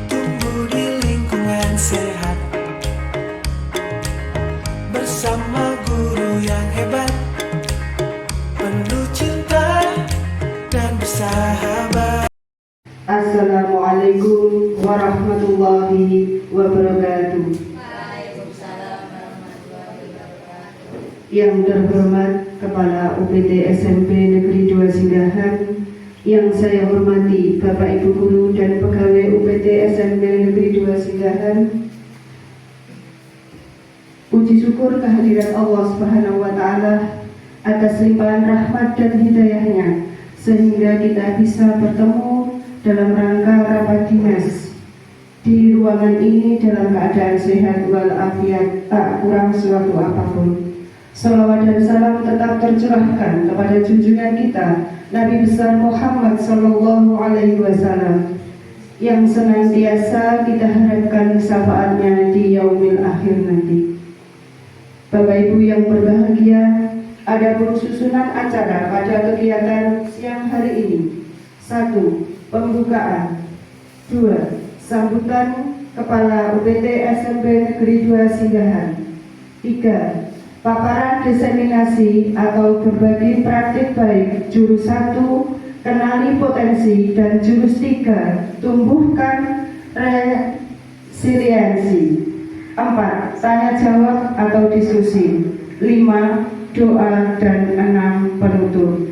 tumbuh di lingkungan sehat, bersama guru yang hebat, penuh cinta dan bersahabat. Assalamualaikum warahmatullahi wabarakatuh. Yang terhormat Kepala UPT SMP Negeri 2 Singgahan, yang saya hormati Bapak Ibu Guru dan pegawai UPT SMP Negeri 2 Singgahan. Puji syukur kehadiran Allah Subhanahu wa Ta'ala atas limpahan rahmat dan hidayahnya, sehingga kita bisa bertemu dalam rangka rapat dinas di ruangan ini dalam keadaan sehat walafiat, tak kurang suatu apapun. Salawat dan salam tetap tercurahkan kepada junjungan kita Nabi besar Muhammad Sallallahu Alaihi Wasallam, yang senantiasa kita harapkan syafaatnya di yaumil akhir nanti. Bapak Ibu yang berbahagia, ada susunan acara pada kegiatan siang hari ini. 1. Pembukaan. 2. Sambutan Kepala UPT SMP Negeri 2 Singgahan. 3. Paparan diseminasi atau berbagi praktik baik jurus 1, kenali potensi, dan jurus 3, tumbuhkan resiliensi. 4. Tanya jawab atau diskusi. 5. Doa, dan 6. Penutup.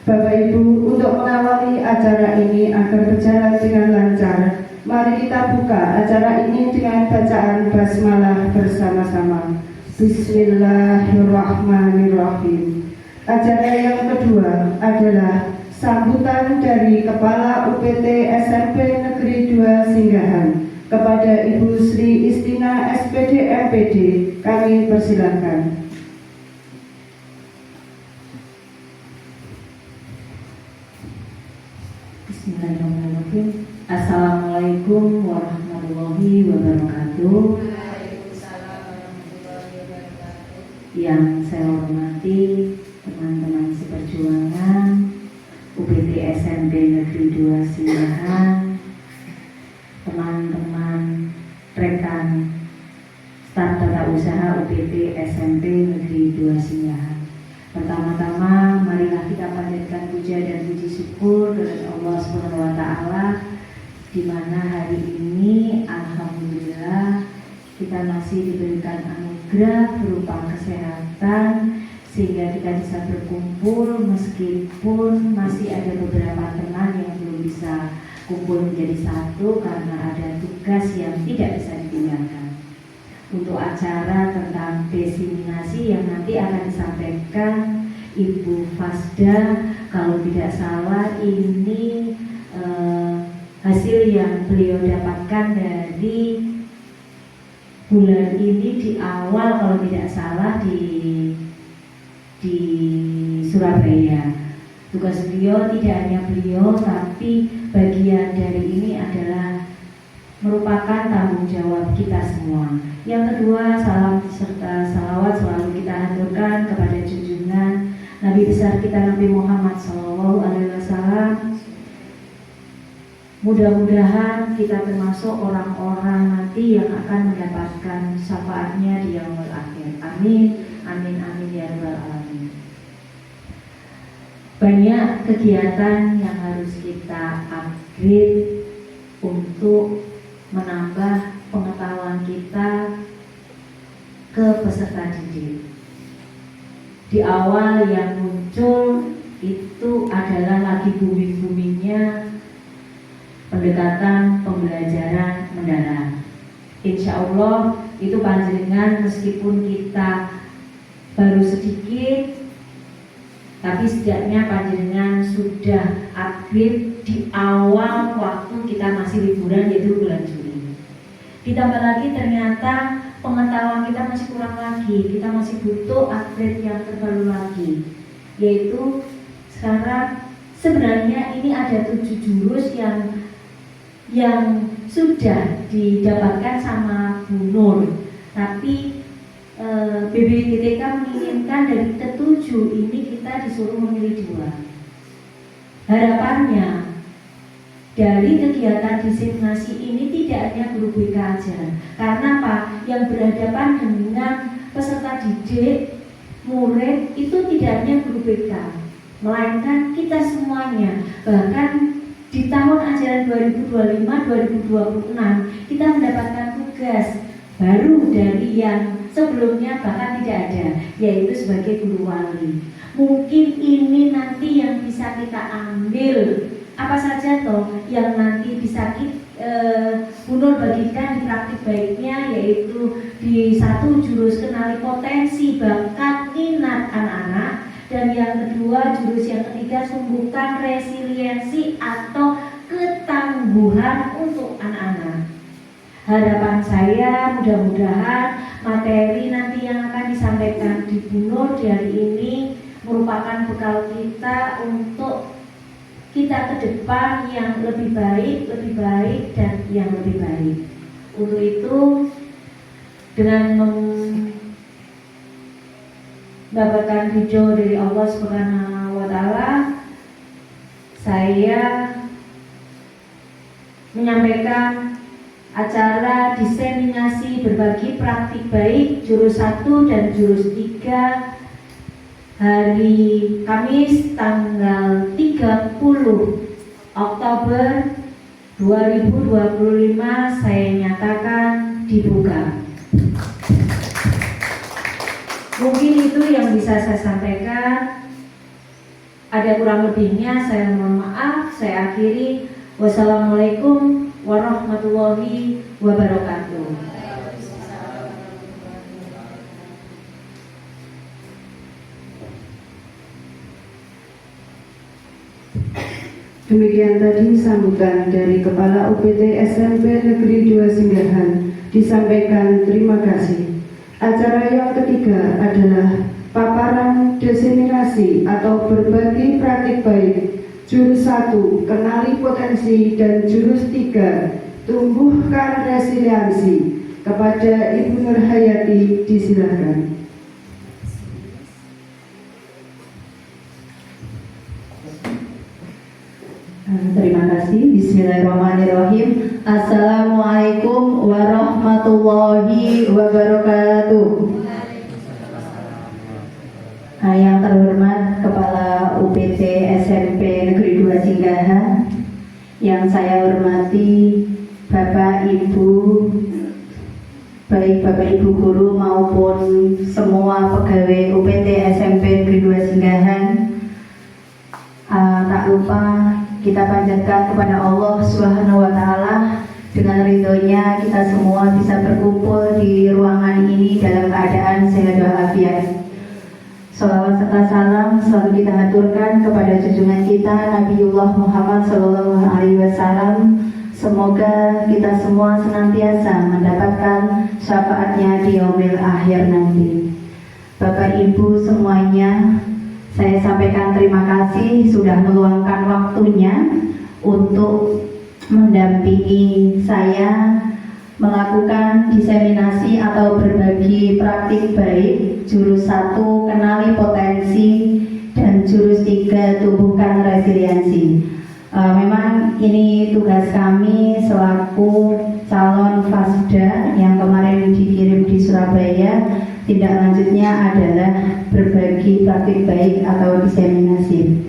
Bapak Ibu, untuk mengawali acara ini agar berjalan dengan lancar, mari kita buka acara ini dengan bacaan basmalah bersama-sama. Bismillahirrahmanirrahim. Acara yang kedua adalah sambutan dari Kepala UPT SMP Negeri 2 Singgahan kepada Ibu Sri Istina SPD MPD. Kami persilakan. Bismillahirrahmanirrahim. Assalamualaikum warahmatullahi wabarakatuh. Yang saya hormati teman-teman seperjuangan UPT SMP Negeri 2 Singgahan, teman-teman rekan staf tata usaha UPT SMP Negeri 2 Singgahan. Pertama-tama, marilah kita panjatkan puja dan puji syukur kepada Allah Subhanahu wa Ta'ala, di mana hari ini alhamdulillah kita masih diberikan anugerah berupa kesehatan, sehingga kita bisa berkumpul meskipun masih ada beberapa teman yang belum bisa kumpul menjadi satu karena ada tugas yang tidak bisa ditinggalkan. Untuk acara tentang diseminasi yang nanti akan disampaikan Ibu Fasda, kalau tidak salah ini hasil yang beliau dapatkan dari bulan ini di awal, kalau tidak salah di Surabaya. Tugas beliau tidak hanya beliau, tapi bagian dari ini adalah merupakan tanggung jawab kita semua. Yang kedua, salam serta salawat selalu kita haturkan kepada junjungan Nabi besar kita Nabi Muhammad SAW. Mudah-mudahan kita termasuk orang-orang nanti yang akan mendapatkan syafaatnya di yaumul akhir. Amin, amin, amin ya rabbal alamin. Banyak kegiatan yang harus kita upgrade untuk menambah pengetahuan kita ke peserta didik. Di awal yang muncul itu adalah lagi booming-boomingnya pendekatan pembelajaran mendalam. Insya Allah itu panjenengan meskipun kita baru sedikit, tapi setidaknya panjenengan sudah upgrade di awal waktu kita masih liburan, yaitu bulan Juli. Ditambah lagi ternyata pengetahuan kita masih kurang lagi, kita masih butuh upgrade yang terbaru lagi, yaitu sekarang sebenarnya ini ada 7 jurus yang sudah didapatkan sama Bu Nur, tapi BPDTK menginginkan dari ke-7 ini kita disuruh memilih 2. Harapannya dari kegiatan diseminasi ini tidak hanya guru BK aja. Karena apa? Yang berhadapan dengan peserta didik, murid itu tidak hanya guru BK, melainkan kita semuanya. Bahkan di tahun ajaran 2025-2026 kita mendapatkan tugas baru dari yang sebelumnya bahkan tidak ada, yaitu sebagai guru wali. Mungkin ini nanti yang bisa kita ambil, apa saja toh yang nanti bisa Bu Nur bagikan di praktik baiknya, yaitu di satu jurus kenali potensi bakat minat anak-anak, dan yang kedua jurus yang ketiga tumbuhkan resiliensi atau ketangguhan untuk anak-anak. Harapan saya mudah-mudahan materi nanti yang akan disampaikan di Bu Nur di hari ini merupakan bekal kita untuk kita ke depan yang lebih baik, dan yang lebih baik. Untuk itu, dengan mendapatkan ridho dari Allah Subhanahu wa Ta'ala, saya menyampaikan acara diseminasi berbagi praktik baik jurus 1 dan jurus 3 hari Kamis tanggal 30 Oktober 2025 saya nyatakan dibuka. Mungkin itu yang bisa saya sampaikan. Ada kurang lebihnya saya mohon maaf. Saya akhiri. Wassalamualaikum warahmatullahi wabarakatuh. Demikian tadi sambutan dari Kepala UPT SMP Negeri 2 Singgahan. Disampaikan terima kasih. Acara yang ketiga adalah paparan diseminasi atau berbagi praktik baik jurus 1 kenali potensi dan jurus 3 tumbuhkan resiliensi. Kepada Ibu Nur Hayati disilakan. Terima kasih. Bismillahirrahmanirrahim. Assalamualaikum warahmatullahi wabarakatuh. Yang terhormat Kepala UPT SMP Negeri 2 Singgahan, yang saya hormati Bapak Ibu, baik Bapak Ibu guru maupun semua pegawai UPT SMP Negeri 2 Singgahan. Tak lupa kita panjatkan kepada Allah Subhanahu wa Ta'ala, dengan ridhonya kita semua bisa berkumpul di ruangan ini dalam keadaan sehat walafiat. Salawat serta salam selalu kita haturkan kepada junjungan kita Nabiullah Muhammad SAW. Semoga kita semua senantiasa mendapatkan syafaatnya di yaumil akhir nanti. Bapak Ibu semuanya, saya sampaikan terima kasih sudah meluangkan waktunya untuk mendampingi saya melakukan diseminasi atau berbagi praktik baik jurus 1 kenali potensi dan jurus 3 tumbuhkan resiliensi. Memang ini tugas kami selaku calon Fasda yang kemarin dikirim di Surabaya. Tindak lanjutnya adalah berbagi praktik baik atau diseminasi.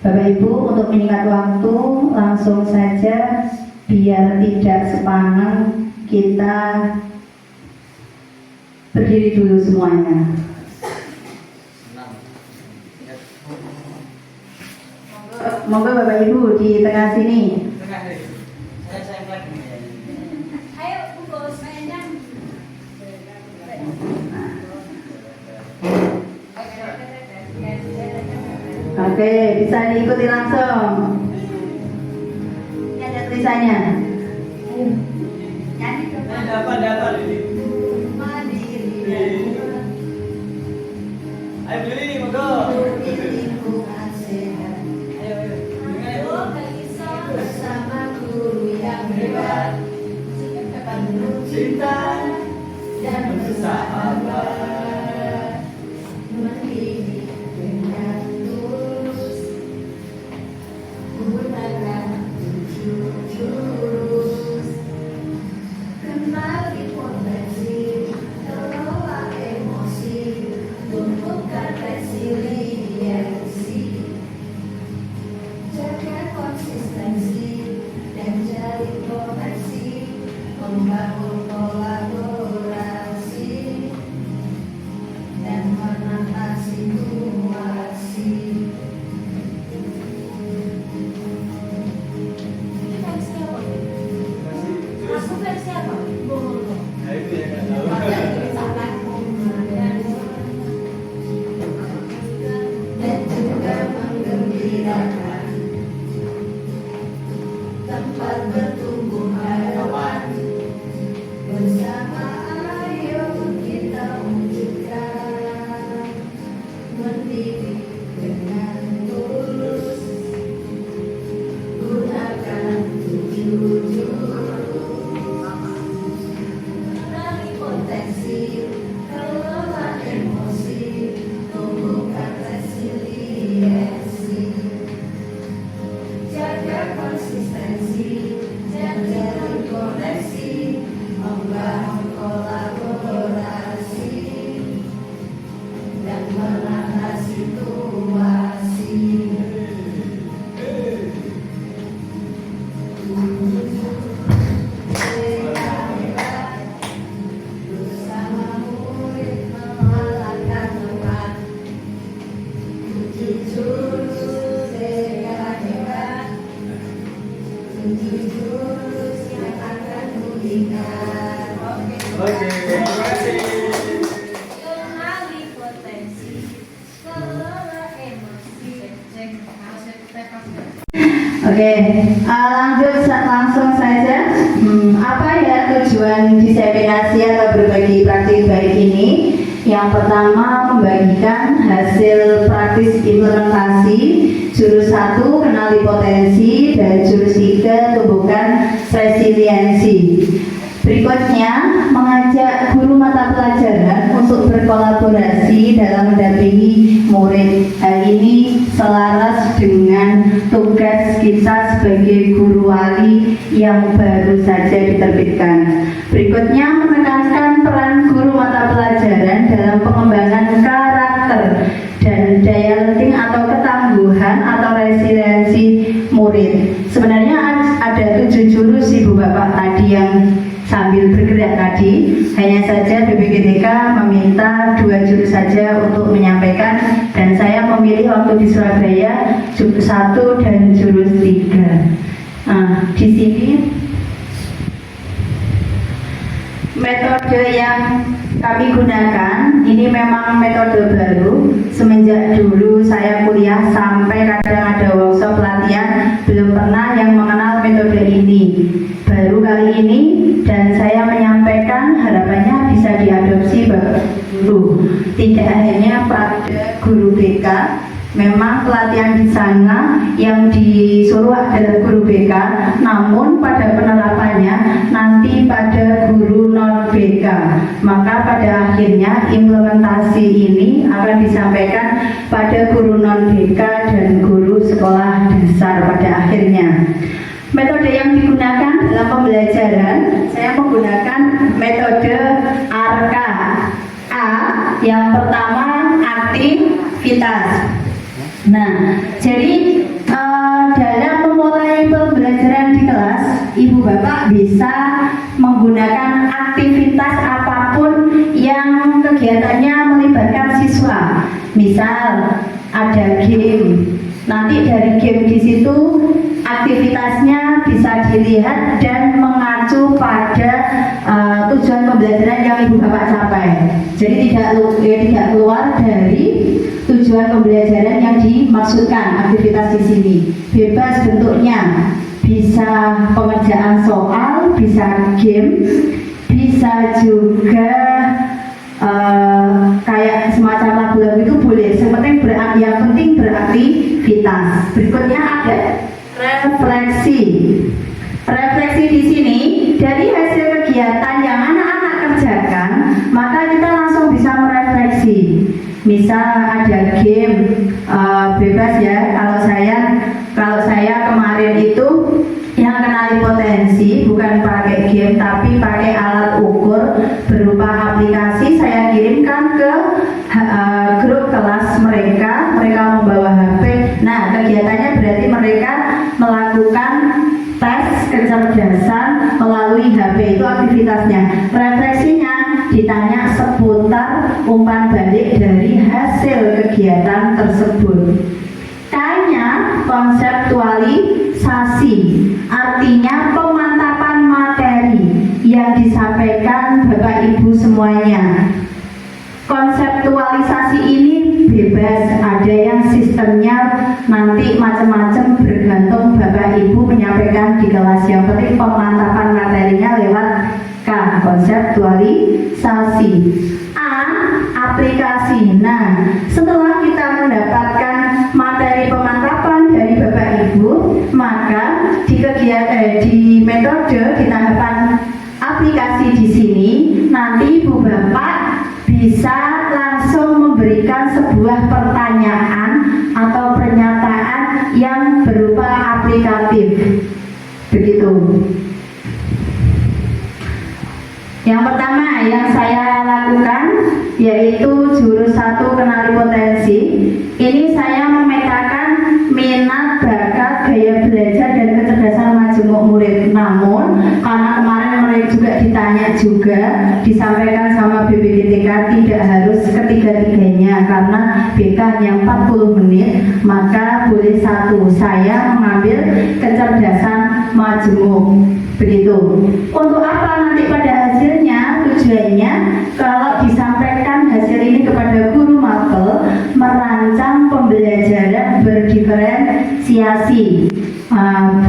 Bapak Ibu, untuk meningkat waktu langsung saja biar tidak sepaneng, kita berdiri dulu semuanya. Monggo Bapak Ibu di tengah sini. Ayo bungkus mainan. Oke, bisa diikuti langsung. Ini ada tulisannya. Dapat ini. Ayo beli ini, monggo. Bersama guru yang hebat, penuh cinta dan bersahabat, mendidik dengan tulus, menggunakan 7 Oke, terima kasih. Kenali potensi, kelola emosi, cek Oke, langsung saja. Apa ya tujuan diseminasi atau berbagi praktik baik ini? Yang pertama, membagikan hasil praktis implementasi jurus 1 kenali potensi dan jurus 3 tumbuhkan resiliensi. Berikutnya, mengajak guru mata pelajaran untuk berkolaborasi dalam mendampingi murid. Hal ini selaras dengan tugas kita sebagai guru wali yang baru saja diterbitkan. Berikutnya, menekankan peran guru mata pelajaran dalam pengembangan karakter dan daya lenting atau ketangguhan atau resiliensi murid. Sebenarnya ada 7 jurus Ibu Bapak tadi yang sambil bergerak tadi, hanya saja BPGTK meminta 2 jurus saja untuk menyampaikan, dan saya memilih waktu di Surabaya jurus 1 dan jurus 3. Nah, di sini metode yang kami gunakan ini memang metode baru. Semenjak dulu saya kuliah sampai kadang ada workshop pelatihan, belum pernah yang mengenal metode ini. Baru kali ini, dan saya menyampaikan harapannya bisa diadopsi Bapak Guru. Tidak hanya pada guru BK, memang pelatihan di sana yang disuruh adalah guru BK, namun pada penerapannya nanti pada guru non BK. Maka pada akhirnya implementasi ini akan disampaikan pada guru non BK dan guru sekolah dasar pada akhirnya. Metode yang digunakan dalam pembelajaran, saya menggunakan metode ARKA. A, yang pertama aktivitas. Nah, jadi dalam memulai pembelajaran di kelas, Ibu Bapak bisa menggunakan aktivitas apapun yang kegiatannya melibatkan siswa. Misal ada game, nanti dari game di situ aktivitasnya bisa dilihat dan mengacu pada tujuan pembelajaran yang Ibu Bapak capai. Jadi tidak keluar dari tujuan pembelajaran yang dimaksudkan aktivitas di sini. Bebas bentuknya, bisa pengerjaan soal, bisa game, bisa juga kayak semacam lagu-lagu itu boleh. Yang penting beraktivitas. Berikutnya ada refleksi. Refleksi di sini dari hasil kegiatan yang anak-anak kerjakan, maka kita langsung bisa merefleksi. Misal ada game, bebas ya. Kalau saya kemarin itu yang kenali potensi bukan pakai game tapi pakai alat ukur berupa aplikasi. Saya kirimkan ke grup kelas mereka membawa HP. Nah, kegiatannya berarti mereka melakukan tes kecerdasan melalui HP, itu aktivitasnya. Refleksinya ditanya seputar umpan balik dari hasil kegiatan tersebut. K-nya konseptualisasi, artinya pemantapan materi yang disampaikan Bapak Ibu semuanya. Konseptualisasi ini bebas, ada yang sistemnya nanti macam-macam bergantung Bapak Ibu menyampaikan di kelas. Yang penting pemantapan materinya lewat K, konseptualisasi. A, aplikasi. Nah, setelah kita mendapatkan materi pemantapan dari Bapak Ibu, maka di metode di tahapan aplikasi di sini nanti Ibu Bapak bisa langsung memberikan sebuah pertanyaan atau pernyataan yang berupa aplikatif. Begitu. Yang pertama yang saya lakukan yaitu jurus 1 kenali potensi. Ini saya memetakan minat, bakat, gaya belajar dan kecerdasan majemuk murid. Namun karena kemarin mereka juga ditanya juga, disampaikan sama BPDTK tidak harus ketiga-tiganya karena BK hanya 40 menit, maka boleh 1. Saya mengambil kecerdasan majemuk. Begitu. Untuk apa nanti pada hasilnya? Tujuannya kalau disampaikan hasil ini kepada guru mapel, merancang pembelajaran berdiferensiasi.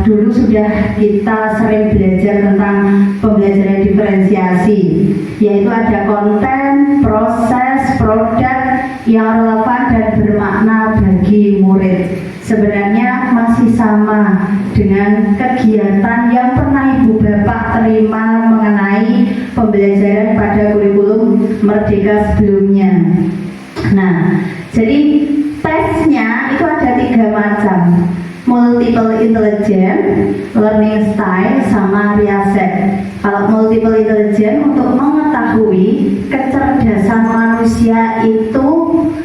Dulu sudah kita sering belajar tentang pembelajaran diferensiasi, yaitu ada konten, proses, produk yang relevan dan bermakna bagi murid. Sebenarnya masih sama dengan kegiatan yang pernah Ibu Bapak terima mengenai pembelajaran pada kurikulum Merdeka sebelumnya. Nah, jadi tesnya itu ada 3 macam: multiple intelligence, learning style, sama riaset. Kalau multiple intelligence untuk mengetahui kecerdasan manusia itu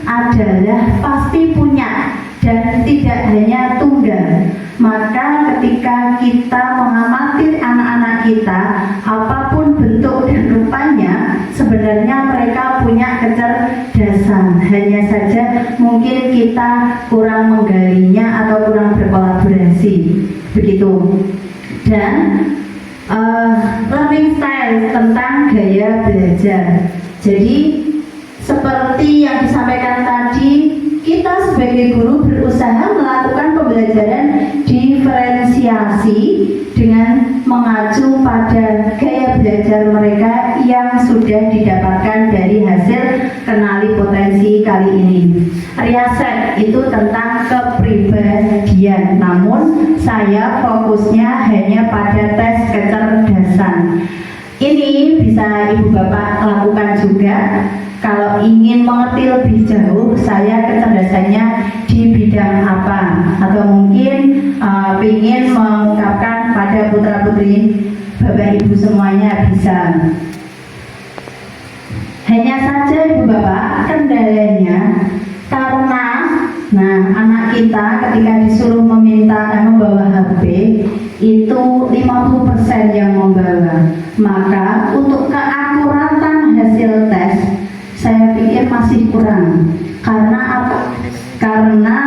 adalah pasti punya dan tidak hanya tunggal. Maka ketika kita mengamati anak-anak kita, apapun bentuk dan rupanya, sebenarnya mereka punya kecerdasan. Hanya saja mungkin kita kurang menggalinya atau kurang berkolaborasi. Begitu. Dan learning style tentang gaya belajar. Jadi seperti yang disampaikan tadi, kita sebagai guru berusaha melakukan pembelajaran diferensiasi dengan mengacu pada gaya belajar mereka yang sudah didapatkan dari hasil kenali potensi kali ini. Riaset itu tentang kepribadian, namun saya fokusnya hanya pada tes kecerdasan. Ini bisa Ibu Bapak lakukan juga. Kalau ingin mengerti lebih jauh, saya kecerdasannya di bidang apa, atau mungkin ingin mengungkapkan pada putra-putri Bapak Ibu semuanya bisa. Hanya saja Ibu Bapak, kendalanya karena anak kita ketika disuruh membawa HP itu 50% yang membawa. Maka untuk keakuratan hasil tes saya pikir masih kurang. Karena apa? Karena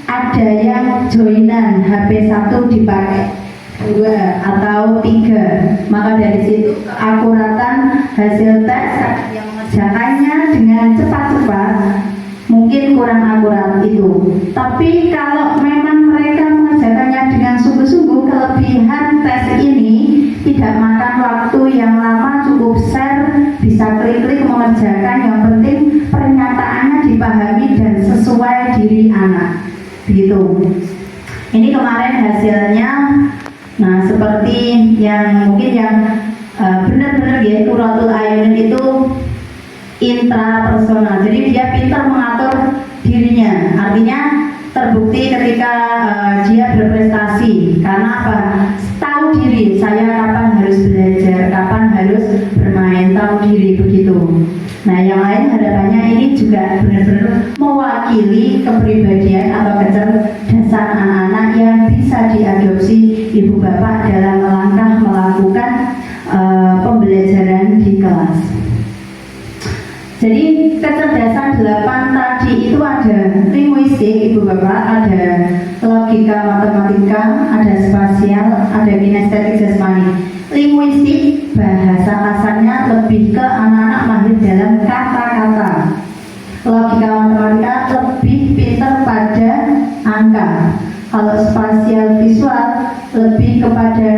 ada yang joinan HP 1 dipakai 2 atau 3. Maka dari situ keakuratan hasil tes yang mengerjakannya dengan cepat-cepat mungkin kurang akurat itu. Tapi kalau memang mereka mengerjakannya dengan sungguh-sungguh, kelebihan tes ini tidak makan waktu yang lama, cukup share, bisa klik-klik mengerjakan. Yang penting pernyataannya dipahami dan sesuai diri anak. Begitu. Ini kemarin hasilnya. Nah, seperti yang mungkin yang benar-benar ya, Qurratul Ayun itu intrapersonal. Jadi dia pintar mengatur dirinya. Artinya terbukti ketika dia berprestasi. Karena apa? Tahu diri, saya kapan harus belajar, kapan harus bermain, tahu diri, begitu. Nah, yang lain harapannya ini juga benar-benar mewakili kepribadian atau kecerdasan anak-anak yang bisa diadopsi Ibu Bapak dalam melangkah melakukan pembelajaran di kelas. Jadi kecerdasan 8 tadi itu ada linguistik Ibu Bapak, ada logika matematika, ada spasial, ada kinestetik jasmani. Linguistik bahasa kasarnya lebih ke anak-anak mahir dalam kata-kata. Logika matematika lebih pintar pada angka. Kalau spasial visual lebih kepada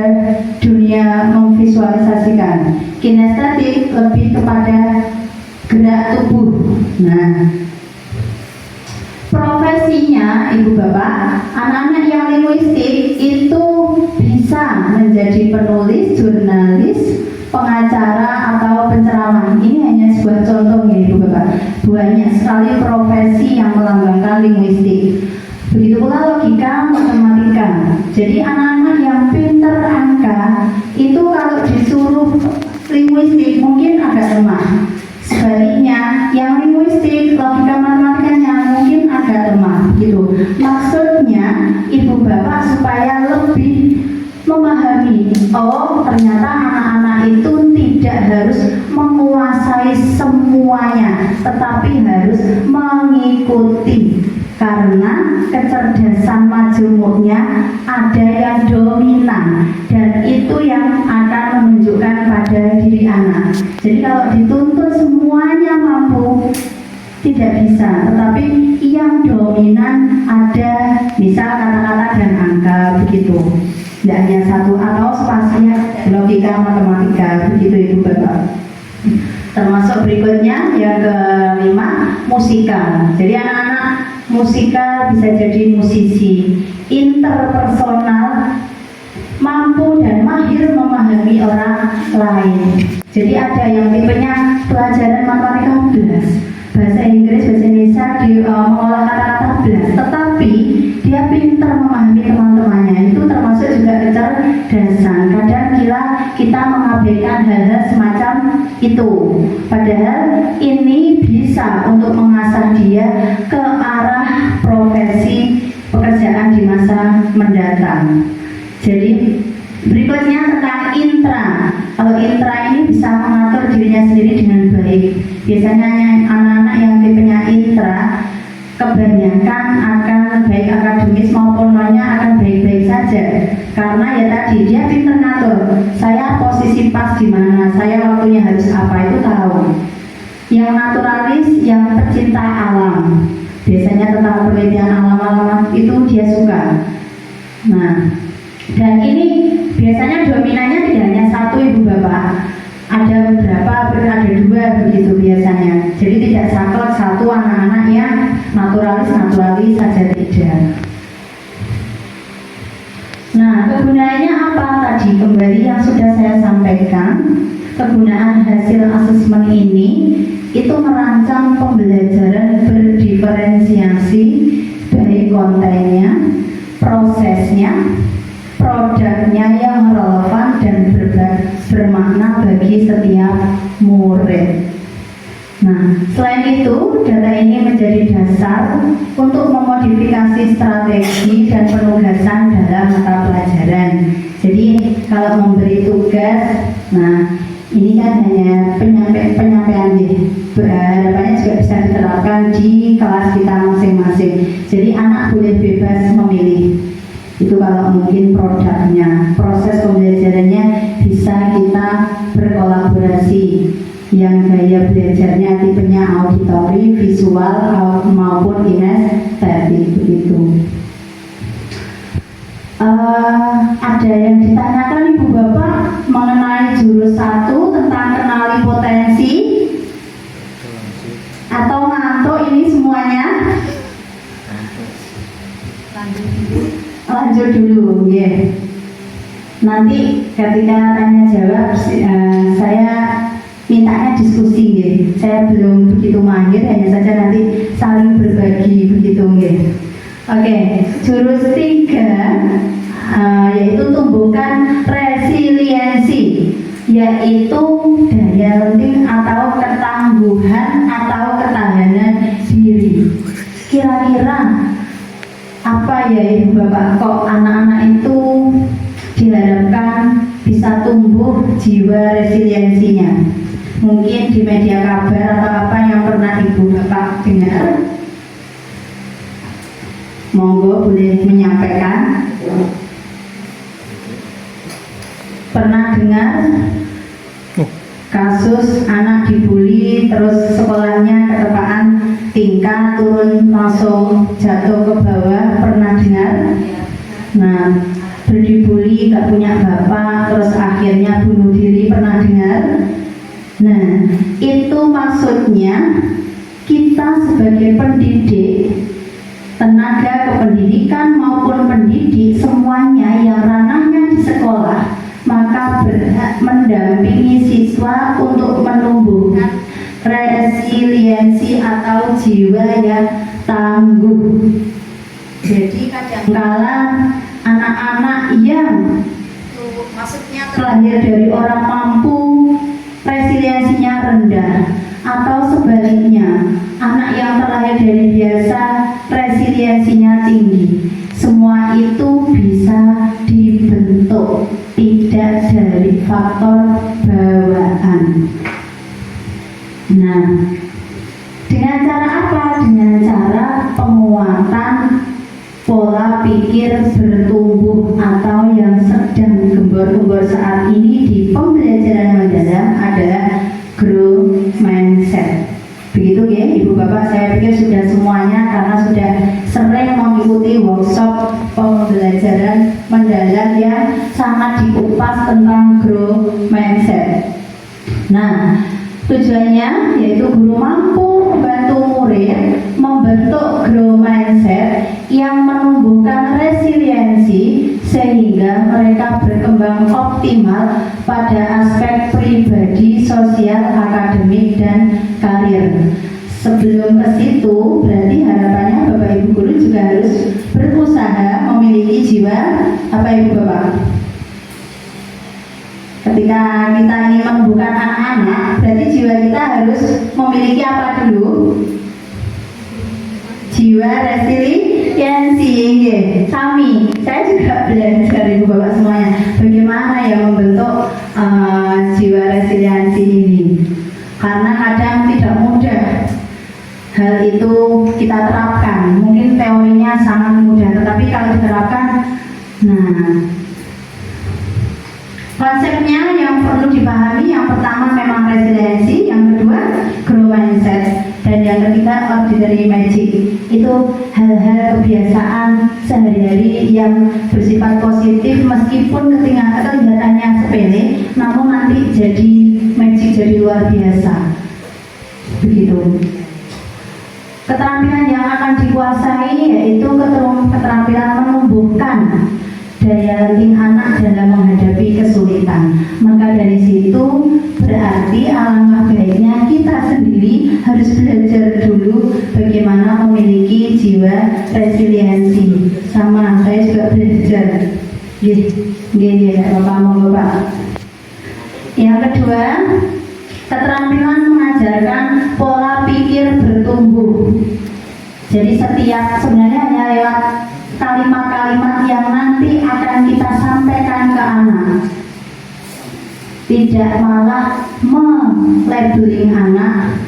dunia memvisualisasikan. Kinestetik lebih kepada gerak tubuh. Nah, profesinya Ibu Bapak, anak-anak yang linguistik itu bisa menjadi penulis, jurnalis, pengacara atau penceramah. Ini hanya sebuah contoh ya Ibu Bapak. Banyak sekali profesi yang melambangkan linguistik. Begitu pula logika, matematika. Jadi anak-anak yang pintar angka itu kalau disuruh linguistik mungkin agak lemah. Sebaliknya, yang linguistik, logika matematikanya mungkin agak lemah gitu. Maksudnya, Ibu Bapak supaya lebih memahami, oh ternyata anak-anak itu tidak harus menguasai semuanya, tetapi harus mengikuti. Karena kecerdasan majemuknya ada yang dominan dan itu yang akan menunjukkan pada diri anak. Jadi kalau dituntut semuanya mampu, tidak bisa, tetapi yang dominan ada misal kata-kata dan angka begitu. Tidak hanya satu atau spasial, logika, matematika begitu Ibu Bapak. Termasuk berikutnya yang kelima, musika. Jadi anak-anak musika bisa jadi musisi, interpersonal, mampu dan mahir memahami orang lain. Jadi ada yang tipenya pelajaran matematika belas, bahasa Inggris, bahasa Indonesia mengolah kata-kata belas, tetapi dia pintar memahami teman-temannya. Itu termasuk juga kecerdasan. Kadang kita mengabaikan hal-hal semacam itu, padahal ini bisa untuk mengasah dia ke arah profesi pekerjaan di masa mendatang. Jadi berikutnya tentang intra. Kalau intra ini bisa mengatur dirinya sendiri dengan baik. Biasanya anak-anak yang tipenya intra kebanyakan akan baik akademis maupun non-nya akan baik-baik saja. Karena ya tadi dia pintar ngatur. Saya posisi pas di mana, saya waktunya harus apa itu tahu. Yang naturalis, yang pecinta alam, biasanya tentang penelitian alam-alam itu dia suka. Nah, dan ini biasanya dominannya tidak hanya satu Ibu Bapak, ada beberapa, ada dua begitu biasanya. Jadi tidak saklek satu anak-anak yang naturalis saja tidak. Nah, kegunaannya apa tadi? Kembali yang sudah saya sampaikan, kegunaan hasil asesmen ini itu merancang pembelajaran berdiferensiasi baik kontennya, prosesnya, produknya yang relevan dan bermakna bagi setiap murid. Nah, selain itu, data ini menjadi dasar untuk memodifikasi strategi dan penugasan dalam mata pelajaran. Jadi, kalau memberi tugas, nah ini kan hanya penyampaian nih. Harapannya juga bisa diterapkan di kelas kita masing-masing. Jadi, anak boleh bebas memilih. Itu kalau mungkin produknya, proses pembelajarannya bisa kita berkolaborasi. Yang gaya belajarnya tipenya auditori, visual maupun kinestetik begitu. Ada yang ditanyakan Ibu Bapak mengenai jurus 1 tentang kenali potensi atau ngantuk ini semuanya? Lanjut dulu, ya. Nanti ketika tanya jawab saya mintanya diskusi, ya. Saya belum begitu mahir, hanya saja nanti saling berbagi begitu, ya. Oke, jurus 3 yaitu tumbuhkan resiliensi, yaitu daya lenting atau ketangguhan atau ketahanan diri. Kira-kira apa ya Ibu Bapak, kok anak-anak itu diharapkan bisa tumbuh jiwa resiliensinya? Mungkin di media kabar atau apa yang pernah Ibu Bapak dengar, monggo boleh menyampaikan. Pernah dengar kasus anak dibully terus sekolahnya ketepaan tingkat, turun langsung jatuh ke bawah? Pernah dengar? Nah, dibully, gak punya bapak, terus akhirnya bunuh diri, pernah dengar? Nah, itu maksudnya kita sebagai pendidik, tenaga kependidikan maupun pendidik, semuanya yang ranahnya di sekolah, maka berhak mendampingi siswa untuk menumbuhkan resiliensi atau jiwa yang tangguh. Jadi kadangkala anak-anak yang maksudnya terlahir dari orang mampu, resiliensinya rendah, atau sebaliknya anak yang terlahir dari biasa, resiliensinya tinggi. Semua itu bisa dibentuk, tidak dari faktor bawaan. Nah, dengan cara apa? Dengan cara penguatan pola pikir bertumbuh atau yang sedang gembor-gembor saat ini di pembelajaran mendalam adalah growth mindset. Begitu ya Ibu Bapak, saya pikir sudah semuanya karena sudah sering mengikuti workshop pembelajaran mendalam yang sangat dikupas tentang growth mindset. Nah, tujuannya yaitu guru mampu membantu murid membentuk growth mindset yang menumbuhkan resiliensi sehingga mereka berkembang optimal pada aspek pribadi, sosial, akademik, dan karir. Sebelum ke situ, berarti harapannya Bapak Ibu guru juga harus berusaha memiliki jiwa apa Ibu Bapak? Ketika kita ingin menumbuhkan anak-anak, berarti jiwa kita harus memiliki apa dulu? Jiwa resiliensi. Kami, saya juga belajar Ibu Bapak semuanya, bagaimana ya membentuk jiwa resiliensi ini. Karena kadang tidak mudah hal itu kita terapkan. Mungkin teorinya sangat mudah, tetapi kalau diterapkan, nah, konsepnya yang perlu dipahami, yang pertama memang resiliensi, yang kedua growth mindset, dan yang ketiga ordinary magic. Itu hal-hal kebiasaan sehari-hari yang bersifat positif meskipun kelihatannya sepele, namun nanti jadi magic, jadi luar biasa. Begitu. Keterampilan yang akan dikuasai yaitu keterampilan menumbuhkan daya lenting anak dalam menghadapi kesulitan. Maka dari situ berarti alangkah baiknya kita sendiri harus belajar dulu bagaimana memiliki jiwa resiliensi. Sama saya juga belajar. Gini ya Bapak. Yang kedua, keterampilan mengajarkan pola pikir bertumbuh. Jadi sebenarnya hanya lewat kalimat-kalimat yang nanti akan kita sampaikan ke anak, tidak malah melabeling anak,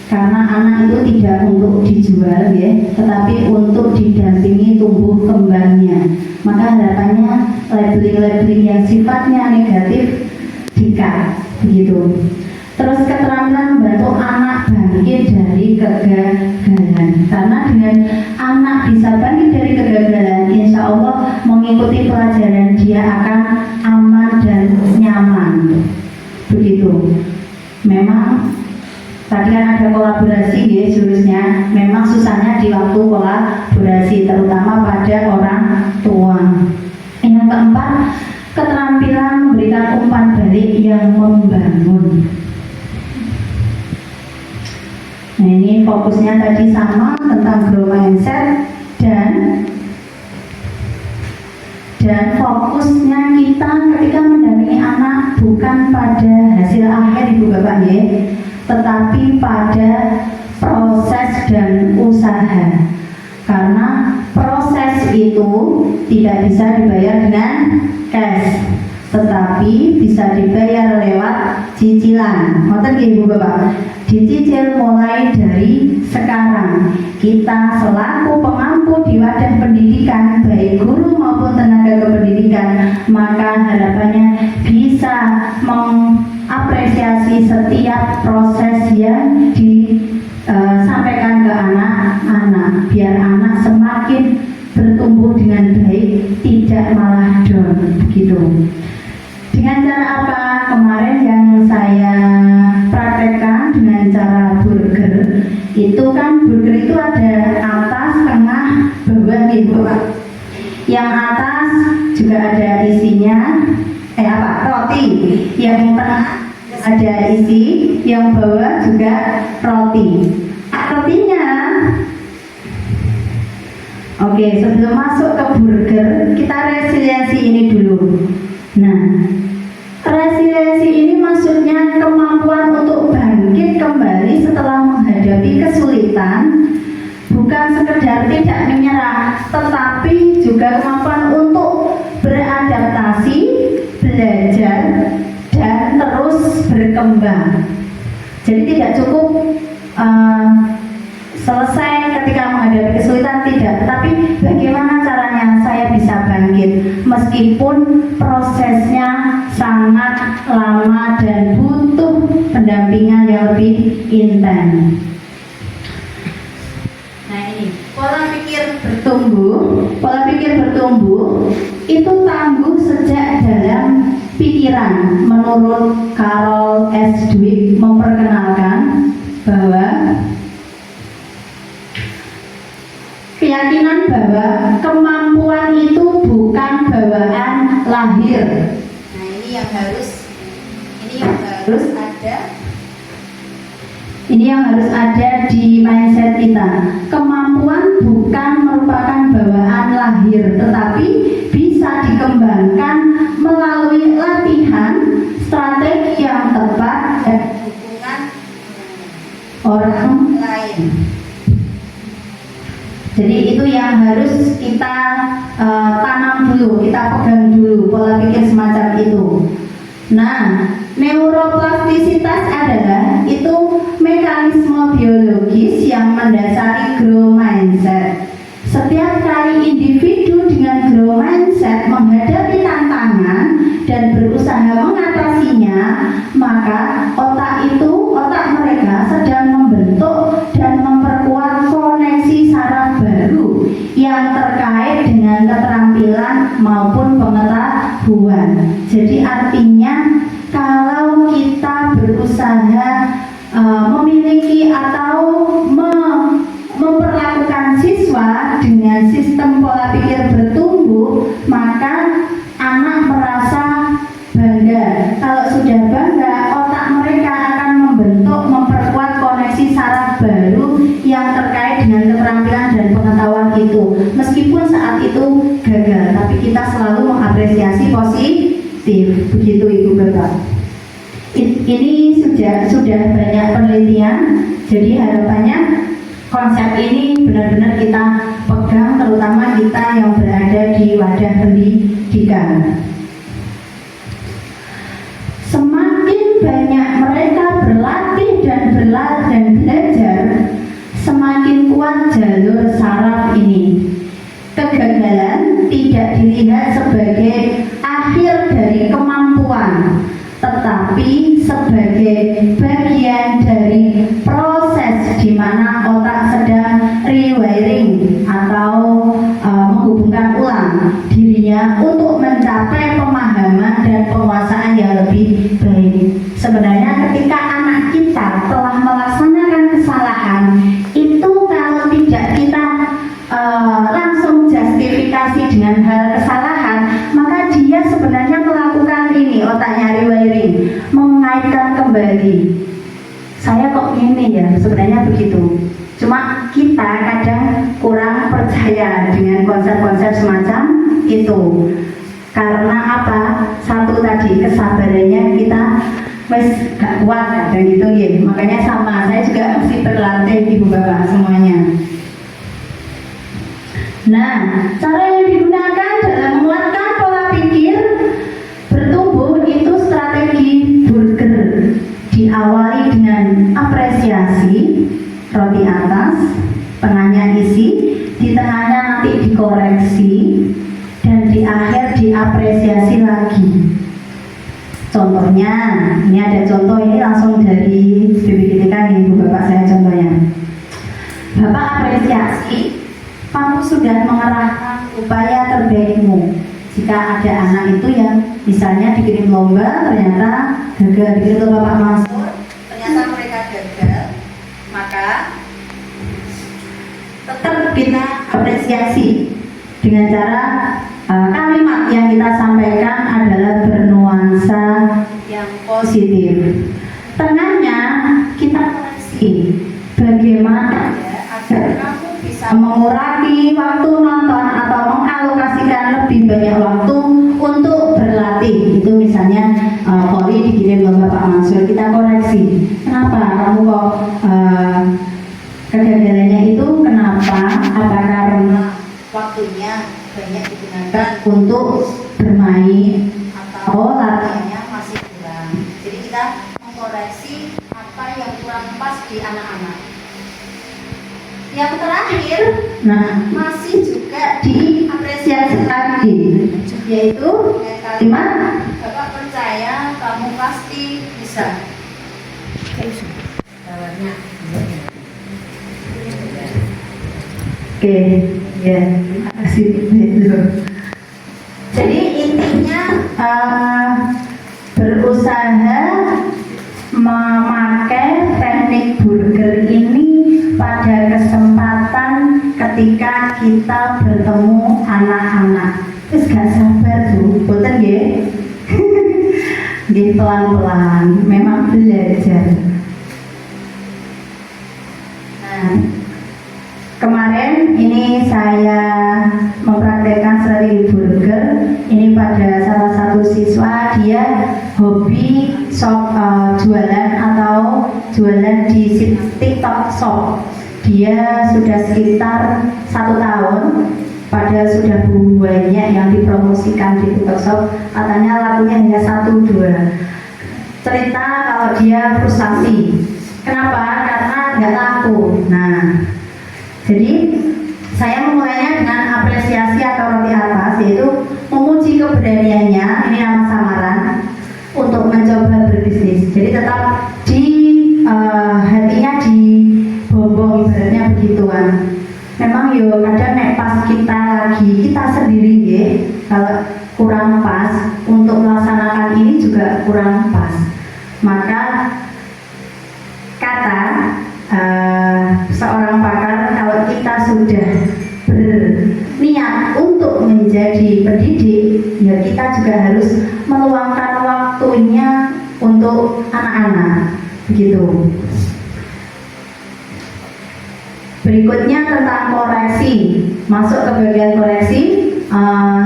karena anak itu tidak untuk dijual ya, tetapi untuk didampingi tumbuh kembangnya. Maka harapannya labeling-labeling yang sifatnya negatif dikat, begitu. Terus keterampilan membantu anak bangkit dari kegagalan, karena dengan anak bisa bangkit dari kegagalan, insya Allah mengikuti pelajaran dia akan aman dan nyaman. Begitu. Memang tadi kan ada kolaborasi ya jurusnya. Memang susahnya di waktu kolaborasi, terutama pada orang tua. Yang keempat, keterampilan memberikan umpan balik yang membangun. Nah, ini fokusnya tadi sama tentang growth mindset dan fokusnya kita ketika mendampingi anak bukan pada hasil akhir Ibu Bapak ya, tetapi pada proses dan usaha. Karena proses itu tidak bisa dibayar dengan cash, tetapi bisa dibayar lewat cicilan. Ngoten nggih Ibu Bapak. Dicicil mulai dari sekarang. Kita selaku pemangku di wadah pendidikan, baik guru maupun tenaga kependidikan, maka harapannya bisa mengapresiasi setiap proses yang disampaikan ke anak-anak, biar anak semakin bertumbuh dengan baik, tidak malah down begitu. Dengan cara apa? Kemarin yang saya praktekkan dengan cara burger, itu kan burger itu ada atas, tengah, bawah gitu Pak. Yang atas juga ada isinya, roti. Yang tengah ada isi, yang bawah juga roti. Artinya, oke, sebelum masuk ke burger, kita resiliensi ini dulu. Nah, resiliensi ini maksudnya kemampuan untuk bangkit kembali setelah menghadapi kesulitan, bukan sekedar tidak menyerah, tetapi juga kemampuan untuk beradaptasi, belajar, dan terus berkembang. Jadi tidak cukup selesai ketika menghadapi kesulitan, tidak, tetapi bagaimana caranya saya bisa bangkit meskipun prosesnya sangat lama dan butuh pendampingan yang lebih intens. Nah ini pola pikir bertumbuh itu tangguh sejak dalam pikiran. Menurut Carol S. Dweck memperkenalkan bahwa keyakinan bahwa kemampuan itu bukan bawaan lahir. Nah ini yang harus ada di mindset kita. Kemampuan bukan merupakan bawaan lahir, tetapi bisa dikembangkan melalui latihan, strategi yang tepat, dan dukungan orang lain. Jadi itu yang harus kita tanam dulu, kita pegang dulu pola pikir semacam itu. Nah, neuroplastisitas adalah itu mekanisme biologis yang mendasari growth mindset. Setiap kali individu dengan growth mindset menghadapi tantangan dan berusaha mengatasinya, maka otak mereka sedang membentuk dan memperkuat koneksi saraf baru yang terkait dengan keterampilan maupun pengetahuan. Jadi artinya kalau kita berusaha memiliki atau memperlakukan siswa dengan sistem pola pikir bertumbuh, maka anak merasa bangga. Kalau sudah bangga, otak mereka akan memperkuat koneksi saraf baru yang terkait dengan keterampilan dan pengetahuan itu. Meskipun saat itu gagal, tapi kita selalu mengapresiasi positif. Begitu Ibu Bapak. Ini sudah banyak penelitian. Jadi harapannya konsep ini benar-benar kita pegang, terutama kita yang berada di wadah pendidikan. Semakin banyak mereka berlatih dan belajar, semakin kuat jalur saraf ini. Kegagalan tidak dilihat sebagai akhir dari kemampuan, tetapi sebagai bagian dari proses di mana otak sedang rewiring atau menghubungkan ulang dirinya untuk mencapai pemahaman dan penguasaan yang lebih baik. Sebenarnya ketika anak kita telah melaksanakan kesalahan, itu kalau tidak kita langsung justifikasi dengan hal kesalahan, maka dia sebenarnya melakukan ini, otaknya rewiring, mengaitkan kembali. Saya kok gini ya, sebenarnya begitu. Cuma kita kadang kurang percaya dengan konsep-konsep semacam itu. Karena apa? Satu tadi, kesabarannya kita gak kuat kadang gitu ya. Makanya sama, saya juga mesti berlatih Ibu Bapak semuanya. Nah, cara yang digunakan dalam menguatkan pola pikir bertumbuh itu strategi burger. Diawali dengan apresiasi, roti atas, tengahnya isi, di tengahnya nanti dikoreksi, dan di akhir diapresiasi lagi. Contohnya, ini ada contoh, ini langsung dari BPKTK nih Bu Bapak, saya contohnya. Bapak apresiasi kamu sudah mengerahkan upaya terbaikmu. Jika ada anak itu yang misalnya dikirim lomba ternyata gagal, dikirim ke Bapak Mansur ternyata mereka gagal, maka tetap kita apresiasi dengan cara kalimat yang kita sampaikan adalah bernuansa yang positif. Tengahnya kita koreksi bagaimana agar kamu bisa mengurangi waktu nonton atau mengalokasikan lebih banyak waktu untuk berlatih. Itu misalnya Polri dikirim lomba Pak Mansur, kita koreksi. Kenapa kamu kok kegagalannya itu kenapa? Apa karena waktunya banyak digunakan untuk bermain atau latihannya masih kurang? Jadi kita mengkoreksi apa yang kurang pas di anak-anak. Yang terakhir, masih juga diapresiasi lagi, yaitu kalimat Bapak percaya kamu pasti bisa. Oke, ya, terima kasih. Jadi intinya berusaha memakai teknik burger ini pada kesempatan ketika kita bertemu anak-anak. Terus gak sabar tuh, boten nggih. Nggih pelan-pelan, memang belajar. Nah, kemarin ini saya mempraktekkan strategi burger ini pada salah satu siswa. Dia hobi jualan atau jualan di TikTok Shop. Dia sudah sekitar 1 tahun, padahal sudah banyak yang dipromosikan di TikTok Shop. Katanya lakunya hanya 1-2. Cerita kalau dia frustasi. Kenapa? Karena nggak laku. Nah, jadi saya memulainya dengan apresiasi atau roti atas, yaitu memuji keberaniannya, ini nama samaran, untuk mencoba berbisnis. Jadi tetap di hatinya dibombong, ibaratnya begituan. Memang yo kadang nek pas kita sendiri ya, kalau kurang pas untuk melaksanakan ini juga kurang pas. Maka kata seorang pakar, kalau kita sudah berniat untuk menjadi pendidik, ya kita juga harus meluangkan waktunya untuk anak-anak, begitu. Berikutnya tentang koreksi, masuk ke bagian koreksi.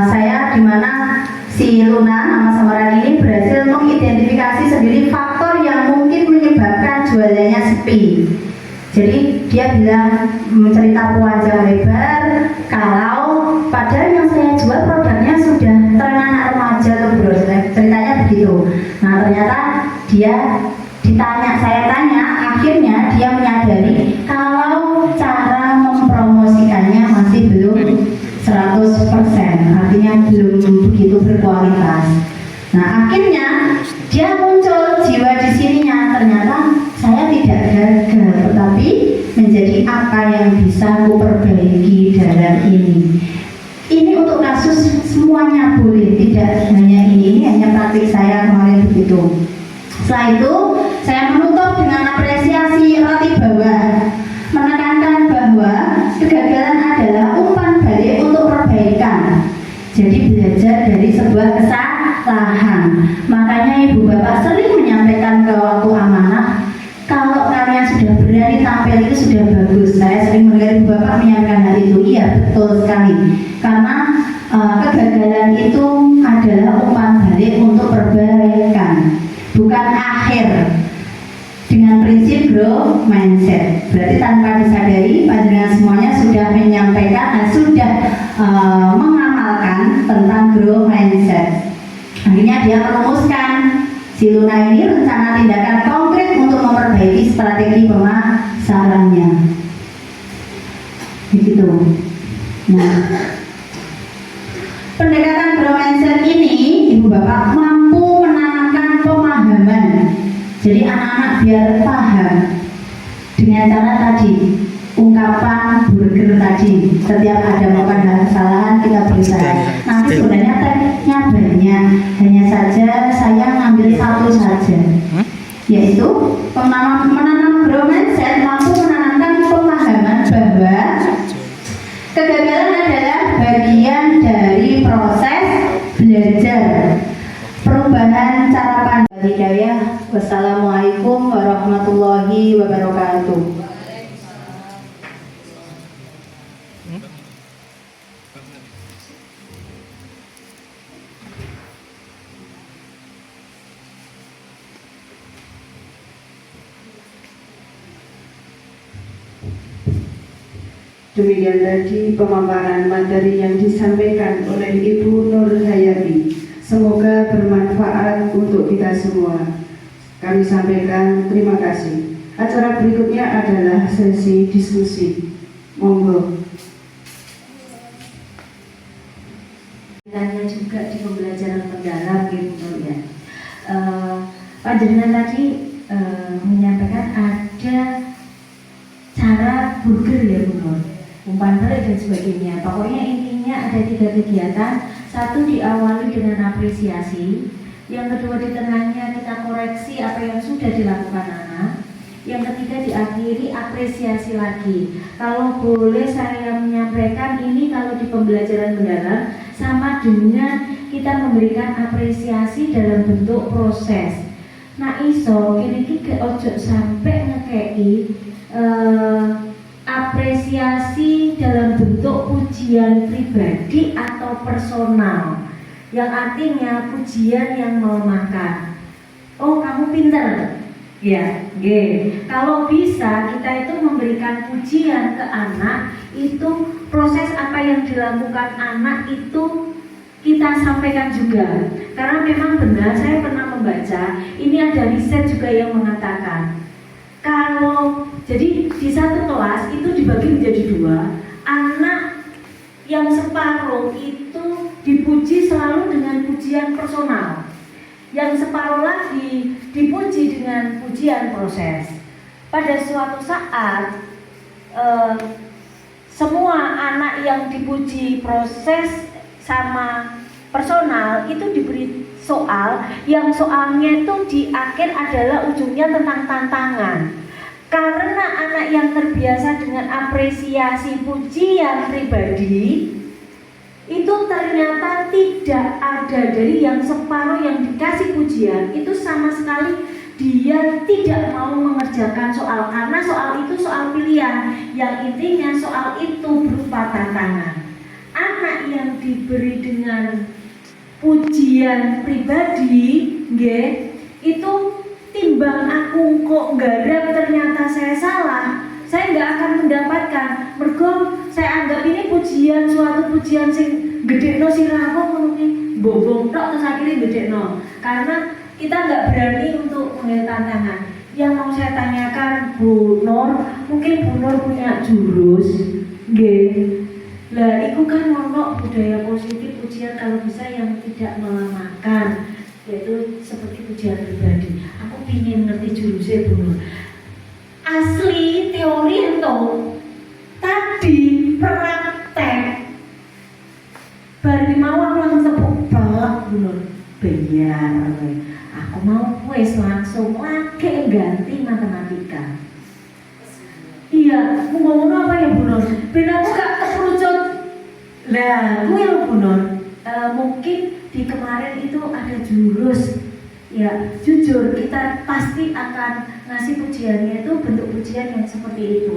Saya dimana si Luna nama samaran ini berhasil mengidentifikasi sendiri faktor yang mungkin menyebabkan jualannya sepi. Jadi dia bilang cerita panjang lebar kalau padahal yang saya jual produknya sudah tren anak remaja tuh bro, ceritanya begitu. Nah ternyata dia saya tanya, akhirnya dia menyadari kalau cara mempromosikannya masih belum 100%, artinya belum begitu berkualitas. Nah akhirnya dia muncul jiwa di sininya, ternyata saya tidak gagal, tetapi menjadi apa yang bisa aku perbaiki dalam ini. Ini untuk kasus semuanya boleh, tidak hanya ini hanya praktik saya kemarin begitu. Setelah itu saya menutup dengan apresiasi roti bawah, menekankan bahwa kegagalan adalah umpan balik untuk perbaikan. Jadi belajar dari sebuah kesalahan. Makanya ibu bapak sering menyampaikan ke waktu amanah, kalau kalian sudah berani tampil itu sudah bagus. Saya sering mendengar ibu bapak menyampaikan hal itu. Iya betul sekali. Karena kegagalan itu adalah umpan balik untuk perbaikan, bukan akhir. Dengan prinsip growth mindset, berarti tanpa disadari panjenengan semuanya sudah menyampaikan dan sudah mengamalkan tentang growth mindset. Akhirnya dia merumuskan si Luna ini rencana tindakan konkret untuk memperbaiki strategi pemasarannya. Begitu. Nah, pendekatan growth mindset ini ibu bapak mampu menanamkan pemahaman. Jadi anak-anak biar paham dengan cara tadi ungkapan burger tadi. Setiap ada melakukan kesalahan kita berusaha. Nanti sebenarnya tekniknya banyak, hanya saja saya ngambil satu saja, yaitu menanam growth mindset, mampu menanamkan pemahaman bahwa kegagalan adalah bagian dari proses belajar. Perubahan cara pandang hidayah. Wassalamualaikum warahmatullahi wabarakatuh. Demikian tadi pemaparan materi yang disampaikan oleh Ibu Nur Hayati. Semoga bermanfaat untuk kita semua. Kami sampaikan terima kasih. Acara berikutnya adalah sesi diskusi. Monggo. Tanya juga di pembelajaran mendalam gitu ya. Pak Jenderal tadi menyampaikan ada cara burger ya Bu Nur, umpan balik dan sebagainya. Pokoknya intinya ada 3 kegiatan. Satu diawali dengan apresiasi, yang kedua di tengahnya kita koreksi apa yang sudah dilakukan anak, yang ketiga diakhiri apresiasi lagi. Kalau boleh saya menyampaikan ini, kalau di pembelajaran mendalam sama dengan kita memberikan apresiasi dalam bentuk proses. Nah iso kini ojo sampai ngekei apresiasi dalam bentuk pujian pribadi atau personal, yang artinya pujian yang melemahkan. Oh kamu pinter, ya, kalau bisa kita itu memberikan pujian ke anak, itu proses apa yang dilakukan anak itu kita sampaikan juga. Karena memang benar, saya pernah membaca, ini ada riset juga yang mengatakan, kalau jadi di satu kelas itu dibagi menjadi 2, anak yang separuh itu dipuji selalu dengan pujian personal, yang separuh lagi dipuji dengan pujian proses. Pada suatu saat semua anak yang dipuji proses sama personal itu diberi soal, yang soalnya itu di akhir adalah ujungnya tentang tantangan. Karena anak yang terbiasa dengan apresiasi pujian pribadi itu ternyata tidak ada dari yang separuh yang dikasih pujian, itu sama sekali dia tidak mau mengerjakan soal, karena soal itu soal pilihan, yang intinya soal itu berupa tantangan. Anak yang diberi dengan pujian pribadi, itu timbang aku kok garap ternyata saya salah, saya nggak akan mendapatkan. Mergo saya anggap ini pujian, suatu pujian sing gedekno sirahku mungkin bobong tok terus akhirnya gedekno, karena kita nggak berani untuk mengambil tantangan. Yang mau saya tanyakan Bu Nur, mungkin Bu Nur punya jurus, lah itu kan ono budaya positif pujian kalau bisa yang tidak melemahkan, yaitu seperti pujian pribadi. Aku ingin ngerti jurusnya Bu Nur. Asli teori itu tadi praktek bari mau aku langsung tepuk balak Bu Nur, biar aku mau wes langsung lagi ganti matematika. Iya, mau ngomong apa ya Bu Nur? Ben aku gak keperucut. Lah, gue lo Bu Nur, mungkin di kemarin itu ada jurus. Ya, jujur kita pasti akan ngasih pujiannya itu bentuk pujian yang seperti itu.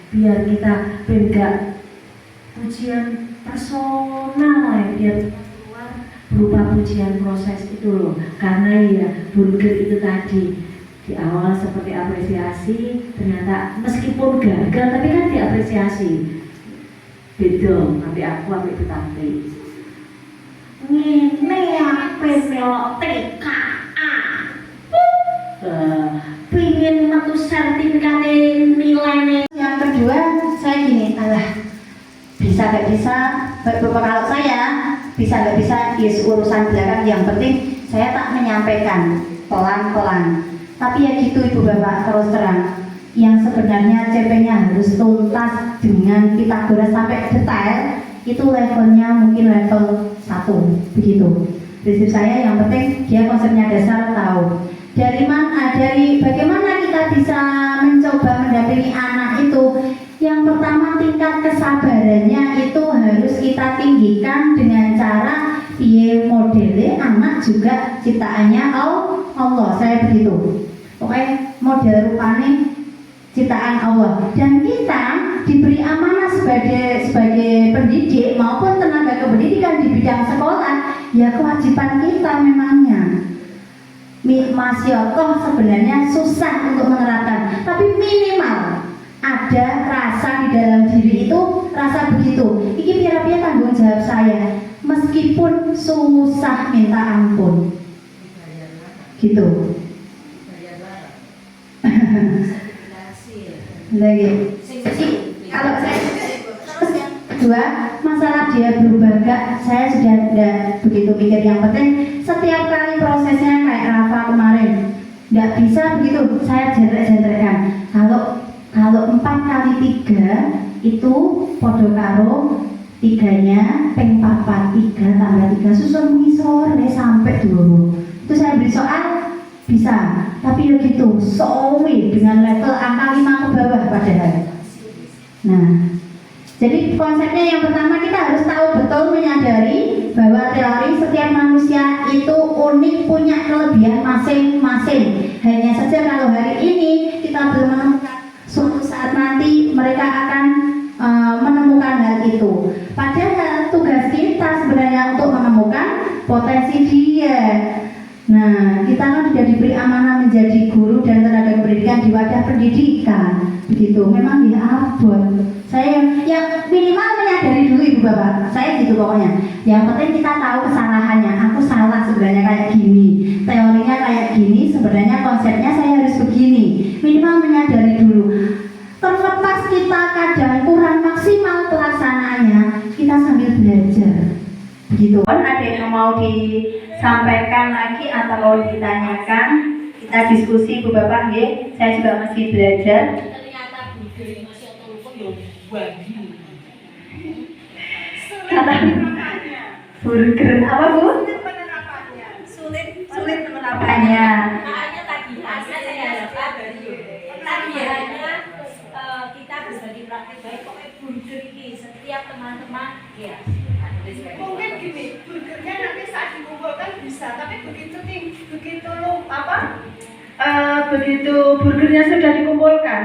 Biar kita beda pujian personal ya, biar keluar berupa pujian proses itu loh. Karena ya burger itu tadi di awal seperti apresiasi, ternyata meskipun gagal tapi kan diapresiasi. Beda, tapi aku ambil tetapi ngene ape melok TKA pingin metu sertifikat nilainya. Yang kedua saya gini, bisa gak bisa, kalau saya bisa gak bisa yes, urusan belakang, yang penting saya tak menyampaikan pelan-pelan. Tapi ya gitu Ibu Bapak, terus terang yang sebenarnya CP-nya harus tuntas dengan Pitagoras sampai detail, itu levelnya mungkin level 1 begitu. Prinsip saya yang penting dia konsepnya dasar tahu. Dari bagaimana kita bisa mencoba mendampingi anak itu. Yang pertama, tingkat kesabarannya itu harus kita tinggikan dengan cara modele anak juga ciptaannya Allah. Saya begitu. Pokoknya model rupanya ciptaan Allah, dan kita diberi amanah sebagai pendidik maupun tenaga kependidikan di bidang sekolah, ya kewajiban kita memangnya. Masyokoh sebenarnya susah untuk menerapkan, tapi minimal ada rasa di dalam diri itu, rasa begitu. Ini kira-kira tanggung jawab saya, meskipun susah minta ampun, gitu. Lagi. Kalau saya kedua, masalah dia berubah gak, saya sudah tidak begitu pikir. Yang penting setiap kali prosesnya kayak Rafa kemarin, tidak bisa begitu, saya jendrek-jendrekkan. Kalau 4 kali 3 itu podo karo 3-nya peng 4 3 tambah 3 susun mengisor sampai dulu. Itu saya beri soal bisa, tapi ya gitu, sowi dengan level angka 5 ke bawah padahal. Nah, jadi konsepnya yang pertama kita harus tahu betul, menyadari bahwa teori setiap manusia itu unik, punya kelebihan masing-masing. Hanya saja kalau hari ini kita belum menemukan, suatu saat nanti mereka akan menemukan hal itu. Padahal tugas kita sebenarnya untuk menemukan potensi dia. Nah, kita kan sudah diberi amanah menjadi guru dan tenaga pendidikan di wadah pendidikan, begitu. Memang dia abot. Saya yang minimal menyadari dulu ibu bapak. Saya gitu pokoknya. Yang penting kita tahu kesalahannya. Aku salah sebenarnya kayak gini. Teorinya kayak gini. Sebenarnya konsepnya saya harus begini. Minimal menyadari dulu. Terlepas kita kadang kurang maksimal pelaksanaannya, kita sambil belajar. Begitu. Ada yang mau disampaikan lagi atau mau ditanyakan? Kita diskusi Bu Bapak, nggih. Saya juga masih belajar. Ternyata burger ini masih telepon yo bagi. Kata burger apa Bu? Sulit Penerapannya. Makanya tagihannya saya harapkan tagihannya kita berbagi praktik baik. Pokoknya burger ini setiap teman-teman ya. Mungkin gini, burgernya nanti saat dikumpulkan bisa, tapi begitu burgernya sudah dikumpulkan,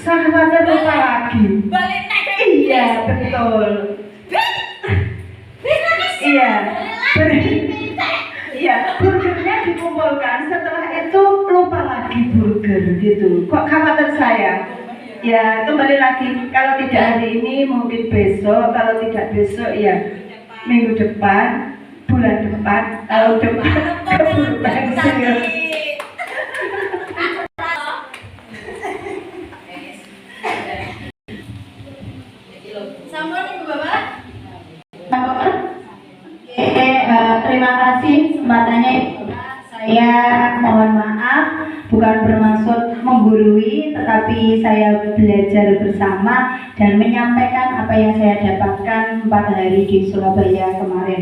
saya khawatir lupa lagi. Balik naik. Iya, betul. Iya, iya, burgernya dikumpulkan, setelah itu lupa lagi burger gitu. Kok khawatir saya? Ya, kembali lagi, kalau tidak hari ini mungkin besok, kalau tidak besok ya minggu depan, bulan depan, tahun depan, keburu pensiun. Terima kasih kesempatannya. Saya mohon maaf, bukan bermaksud menggurui, tetapi saya belajar bersama dan menyampaikan apa yang saya dapatkan 4 hari di Surabaya kemarin.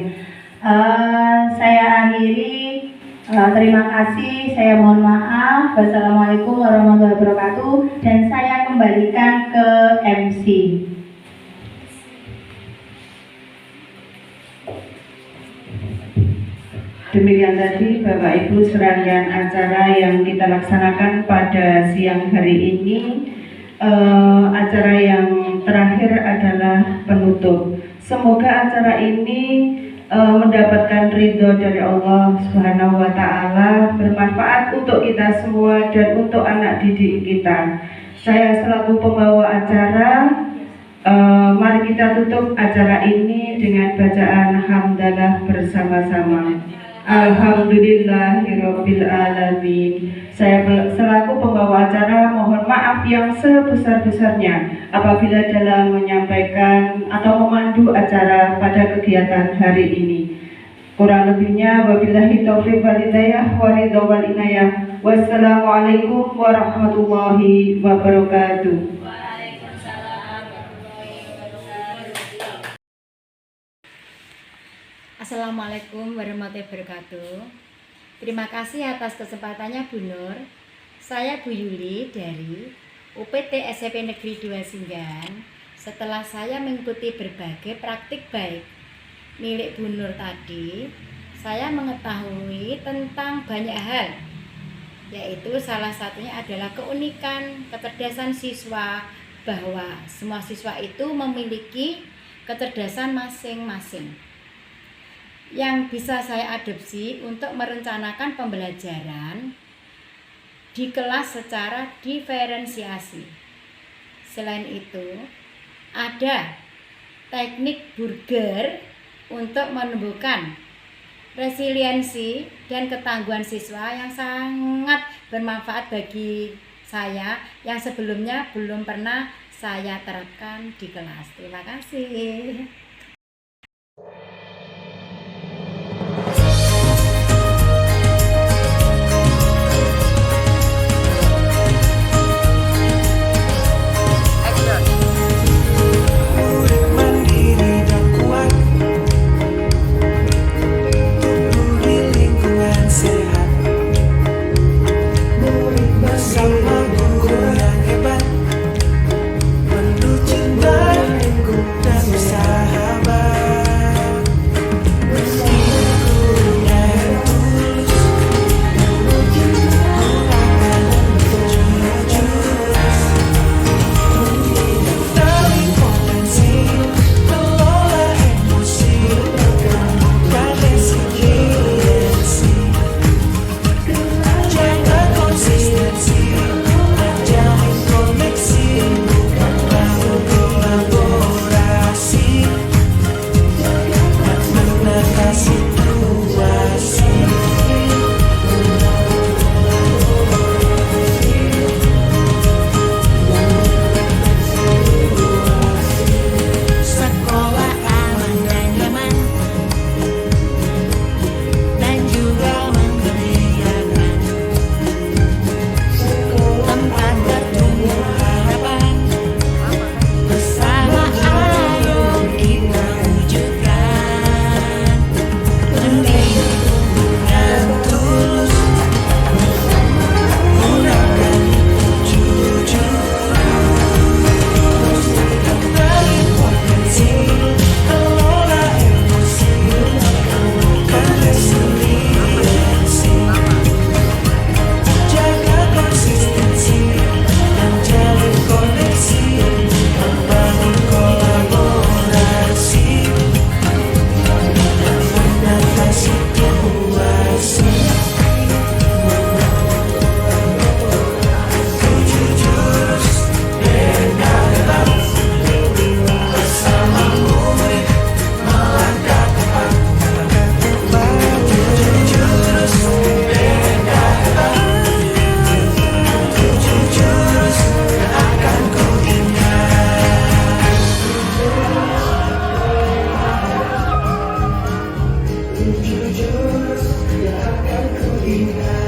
Saya akhiri, terima kasih, saya mohon maaf. Wassalamualaikum warahmatullahi wabarakatuh, dan saya kembalikan ke MC. Demikian tadi Bapak Ibu serangkaian acara yang kita laksanakan pada siang hari ini. Acara yang terakhir adalah penutup. Semoga acara ini mendapatkan ridho dari Allah Subhanahu wa Ta'ala, bermanfaat untuk kita semua dan untuk anak didik kita. Saya selaku pembawa acara, mari kita tutup acara ini dengan bacaan hamdalah bersama-sama. Alhamdulillahirabbil alamin. Saya selaku pembawa acara mohon maaf yang sebesar-besarnya apabila dalam menyampaikan atau memandu acara pada kegiatan hari ini. Kurang lebihnya wabillahi taufiq wal hidayah wa ridha wal inayah. Wassalamualaikum warahmatullahi wabarakatuh. Assalamualaikum warahmatullahi wabarakatuh. Terima kasih atas kesempatannya Bu Nur. Saya Bu Yuli dari UPT SMP Negeri 2 Singgan. Setelah saya mengikuti berbagai praktik baik milik Bu Nur tadi, saya mengetahui tentang banyak hal, yaitu salah satunya adalah keunikan kecerdasan siswa, bahwa semua siswa itu memiliki kecerdasan masing-masing yang bisa saya adopsi untuk merencanakan pembelajaran di kelas secara diferensiasi. Selain itu, ada teknik burger untuk menumbuhkan resiliensi dan ketangguhan siswa yang sangat bermanfaat bagi saya yang sebelumnya belum pernah saya terapkan di kelas. Terima kasih. Jujur yang akan ku ingat.